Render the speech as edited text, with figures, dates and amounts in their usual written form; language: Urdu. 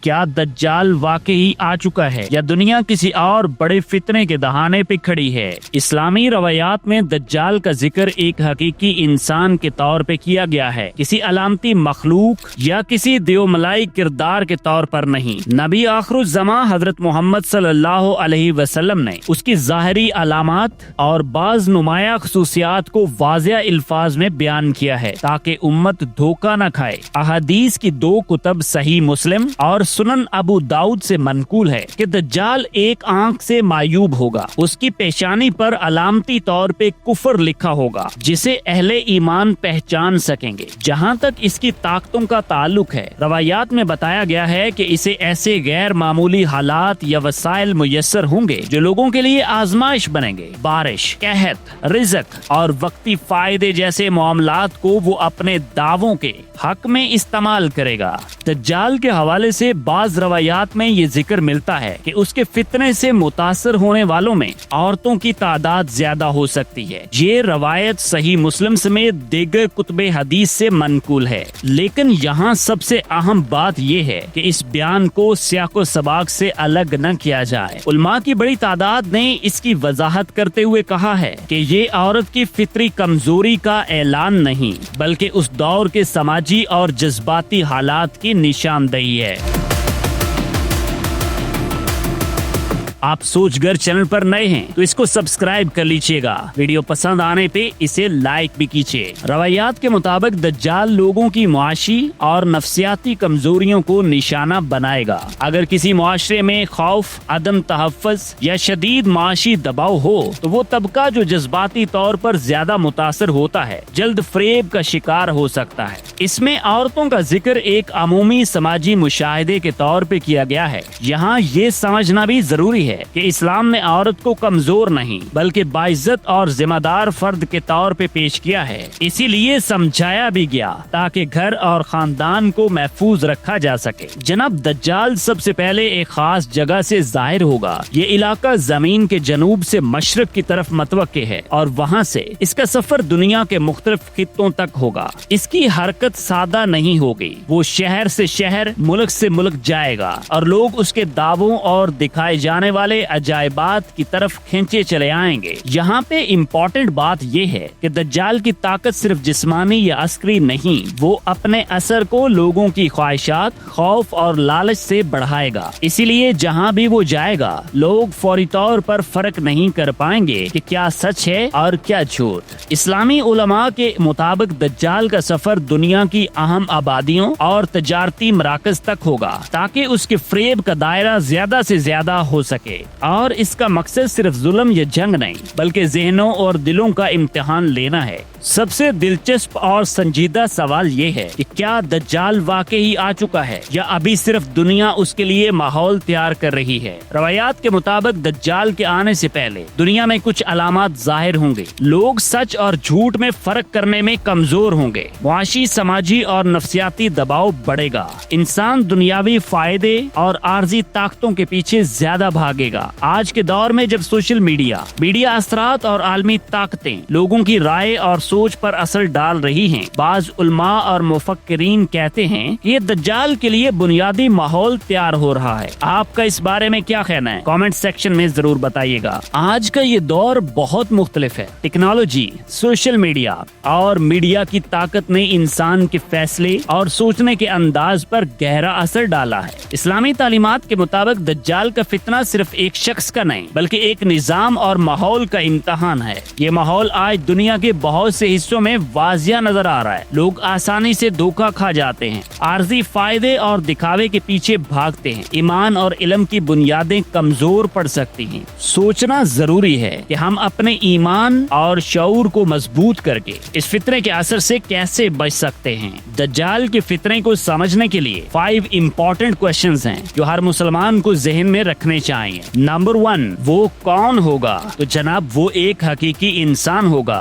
کیا دجال واقعی آ چکا ہے یا دنیا کسی اور بڑے فتنے کے دہانے پہ کھڑی ہے؟ اسلامی روایات میں دجال کا ذکر ایک حقیقی انسان کے طور پہ کیا گیا ہے، کسی علامتی مخلوق یا کسی دیوملائی کردار کے طور پر نہیں۔ نبی آخر الزماں حضرت محمد صلی اللہ علیہ وسلم نے اس کی ظاہری علامات اور بعض نمایاں خصوصیات کو واضح الفاظ میں بیان کیا ہے تاکہ امت دھوکہ نہ کھائے۔ احادیث کی دو کتب صحیح مسلم اور سنن ابو داؤد سے منقول ہے کہ دجال ایک آنکھ سے معیوب ہوگا، اس کی پیشانی پر علامتی طور پہ کفر لکھا ہوگا جسے اہل ایمان پہچان سکیں گے۔ جہاں تک اس کی طاقتوں کا تعلق ہے، روایات میں بتایا گیا ہے کہ اسے ایسے غیر معمولی حالات یا وسائل میسر ہوں گے جو لوگوں کے لیے آزمائش بنیں گے۔ بارش، قحط، رزق اور وقتی فائدے جیسے معاملات کو وہ اپنے دعووں کے حق میں استعمال کرے گا۔ دجال کے حوالے سے بعض روایات میں یہ ذکر ملتا ہے کہ اس کے فتنے سے متاثر ہونے والوں میں عورتوں کی تعداد زیادہ ہو سکتی ہے۔ یہ روایت صحیح مسلم سمیت دیگر کتب حدیث سے منقول ہے، لیکن یہاں سب سے اہم بات یہ ہے کہ اس بیان کو سیاق و سباق سے الگ نہ کیا جائے۔ علماء کی بڑی تعداد نے اس کی وضاحت کرتے ہوئے کہا ہے کہ یہ عورت کی فطری کمزوری کا اعلان نہیں بلکہ اس دور کے سماجی اور جذباتی حالات کی نشاندہی ہے۔ آپ سوچ گر چینل پر نئے ہیں تو اس کو سبسکرائب کر لیجیے گا، ویڈیو پسند آنے پہ اسے لائک بھی کیجیے۔ روایات کے مطابق دجال لوگوں کی معاشی اور نفسیاتی کمزوریوں کو نشانہ بنائے گا۔ اگر کسی معاشرے میں خوف، عدم تحفظ یا شدید معاشی دباؤ ہو تو وہ طبقہ جو جذباتی طور پر زیادہ متاثر ہوتا ہے جلد فریب کا شکار ہو سکتا ہے۔ اس میں عورتوں کا ذکر ایک عمومی سماجی مشاہدے کے طور پہ کیا گیا ہے۔ یہاں یہ سمجھنا بھی ضروری ہے کہ اسلام نے عورت کو کمزور نہیں بلکہ باعزت اور ذمہ دار فرد کے طور پہ پیش کیا ہے، اسی لیے سمجھایا بھی گیا تاکہ گھر اور خاندان کو محفوظ رکھا جا سکے۔ جناب دجال سب سے پہلے ایک خاص جگہ سے ظاہر ہوگا۔ یہ علاقہ زمین کے جنوب سے مشرق کی طرف متوقع ہے اور وہاں سے اس کا سفر دنیا کے مختلف خطوں تک ہوگا۔ اس کی حرکت سادہ نہیں ہوگی، وہ شہر سے شہر، ملک سے ملک جائے گا اور لوگ اس کے دعووں اور دکھائے جانے والے عجائبات کی طرف کھینچے چلے آئیں گے۔ یہاں پہ امپورٹنٹ بات یہ ہے کہ دجال کی طاقت صرف جسمانی یا عسکری نہیں، وہ اپنے اثر کو لوگوں کی خواہشات، خوف اور لالچ سے بڑھائے گا۔ اسی لیے جہاں بھی وہ جائے گا لوگ فوری طور پر فرق نہیں کر پائیں گے کہ کیا سچ ہے اور کیا جھوٹ۔ اسلامی علماء کے مطابق دجال کا سفر دنیا کی اہم آبادیوں اور تجارتی مراکز تک ہوگا تاکہ اس کے فریب کا دائرہ زیادہ سے زیادہ ہو سکے، اور اس کا مقصد صرف ظلم یا جنگ نہیں بلکہ ذہنوں اور دلوں کا امتحان لینا ہے۔ سب سے دلچسپ اور سنجیدہ سوال یہ ہے کہ کیا دجال واقعی آ چکا ہے یا ابھی صرف دنیا اس کے لیے ماحول تیار کر رہی ہے؟ روایات کے مطابق دجال کے آنے سے پہلے دنیا میں کچھ علامات ظاہر ہوں گے۔ لوگ سچ اور جھوٹ میں فرق کرنے میں کمزور ہوں گے، معاشی، سماجی اور نفسیاتی دباؤ بڑھے گا، انسان دنیاوی فائدے اور عارضی طاقتوں کے پیچھے زیادہ بھاگے گا۔ آج کے دور میں جب سوشل میڈیا اثرات اور عالمی طاقتیں لوگوں کی رائے اور سوچ پر اثر ڈال رہی ہیں، بعض علماء اور مفکرین کہتے ہیں کہ یہ دجال کے لیے بنیادی ماحول تیار ہو رہا ہے۔ آپ کا اس بارے میں کیا کہنا ہے؟ کامنٹ سیکشن میں ضرور بتائیے گا۔ آج کا یہ دور بہت مختلف ہے۔ ٹیکنالوجی، سوشل میڈیا اور میڈیا کی طاقت نے انسان کے فیصلے اور سوچنے کے انداز پر گہرا اثر ڈالا ہے۔ اسلامی تعلیمات کے مطابق دجال کا فتنہ صرف ایک شخص کا نہیں بلکہ ایک نظام اور ماحول کا امتحان ہے۔ یہ ماحول آج دنیا کے بہت سے حصوں میں واضح نظر آ رہا ہے۔ لوگ آسانی سے دھوکہ کھا جاتے ہیں، عارضی فائدے اور دکھاوے کے پیچھے بھاگتے ہیں، ایمان اور علم کی بنیادیں کمزور پڑ سکتی ہیں۔ سوچنا ضروری ہے کہ ہم اپنے ایمان اور شعور کو مضبوط کر کے اس فتنے کے اثر سے کیسے بچ سکتے ہیں۔ دجال کے فتنے کو سمجھنے کے لیے 5 امپورٹنٹ کوسچنز ہیں جو ہر مسلمان کو ذہن میں رکھنے چاہیے۔ نمبر 1، وہ کون ہوگا؟ تو جناب وہ ایک حقیقی انسان ہوگا